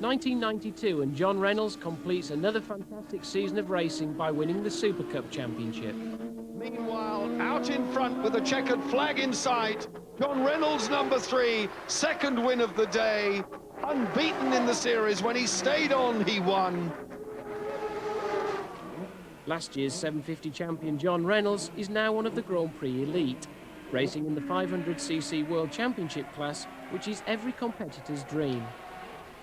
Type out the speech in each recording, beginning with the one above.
1992, and John Reynolds completes another fantastic season of racing by winning the Supercup Championship. Meanwhile, out in front with a checkered flag in sight, John Reynolds, number 3, second win of the day. Unbeaten in the series. When he stayed on, he won. Last year's 750 champion John Reynolds is now one of the Grand Prix elite, racing in the 500cc World Championship class, which is every competitor's dream.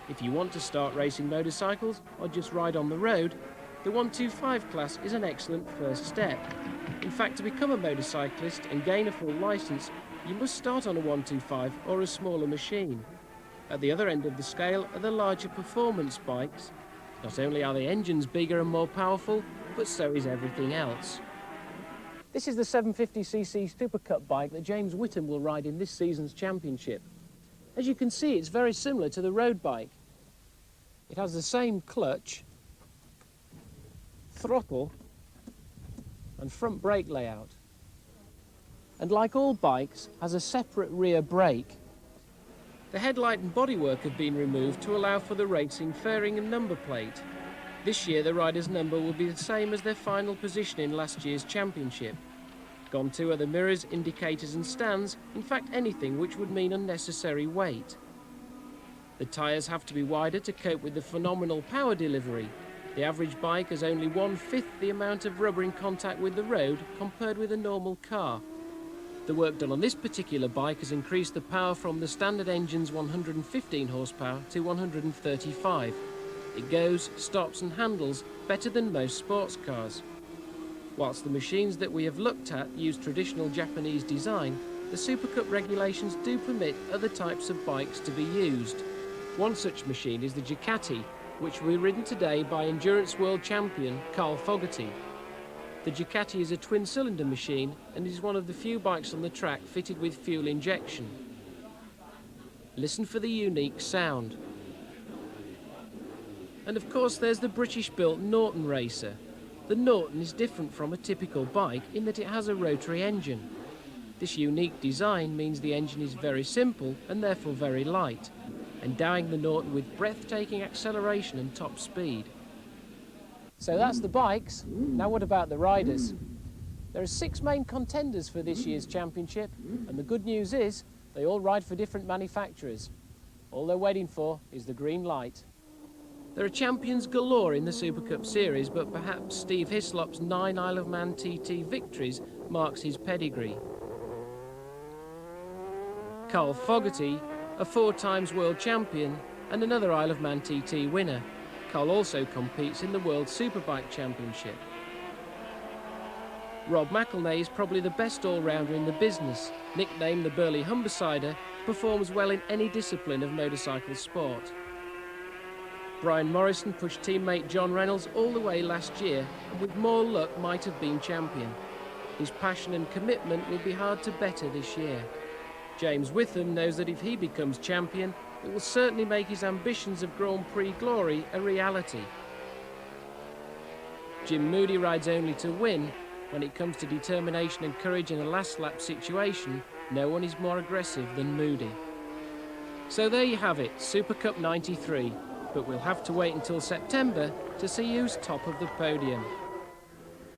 If you want to start racing motorcycles or just ride on the road, the 125 class is an excellent first step. In fact, to become a motorcyclist and gain a full licence, you must start on a 125 or a smaller machine. At the other end of the scale are the larger performance bikes. Not only are the engines bigger and more powerful, but so is everything else. This is the 750cc Supercup bike that James Whitham will ride in this season's championship. As you can see, it's very similar to the road bike. It has the same clutch, throttle and front brake layout. And like all bikes, has a separate rear brake. The headlight and bodywork have been removed to allow for the racing fairing and number plate. This year the rider's number will be the same as their final position in last year's championship. Gone too are the mirrors, indicators and stands, in fact anything which would mean unnecessary weight. The tyres have to be wider to cope with the phenomenal power delivery. The average bike has only 1/5 the amount of rubber in contact with the road compared with a normal car. The work done on this particular bike has increased the power from the standard engine's 115 horsepower to 135. It goes, stops and handles better than most sports cars. Whilst the machines that we have looked at use traditional Japanese design, the Supercup regulations do permit other types of bikes to be used. One such machine is the Ducati, which will be ridden today by endurance world champion Carl Fogarty. The Ducati is a twin-cylinder machine and is one of the few bikes on the track fitted with fuel injection. Listen for the unique sound. And of course there's the British-built Norton Racer. The Norton is different from a typical bike in that it has a rotary engine. This unique design means the engine is very simple and therefore very light, endowing the Norton with breathtaking acceleration and top speed. So that's the bikes. Now what about the riders? There are 6 main contenders for this year's championship, and the good news is they all ride for different manufacturers. All they're waiting for is the green light. There are champions galore in the Supercup series, but perhaps Steve Hislop's 9 Isle of Man TT victories marks his pedigree. Carl Fogarty, a 4 times world champion and another Isle of Man TT winner. Carl also competes in the World Superbike Championship. Rob Mcelnay is probably the best all-rounder in the business. Nicknamed the Burley Humbersider, performs well in any discipline of motorcycle sport. Brian Morrison pushed teammate John Reynolds all the way last year and with more luck might have been champion. His passion and commitment will be hard to better this year. James Whitham knows that if he becomes champion, it will certainly make his ambitions of Grand Prix glory a reality. Jim Moody rides only to win. When it comes to determination and courage in a last lap situation, no one is more aggressive than Moody. So there you have it, Supercup 93. But we'll have to wait until September to see who's top of the podium.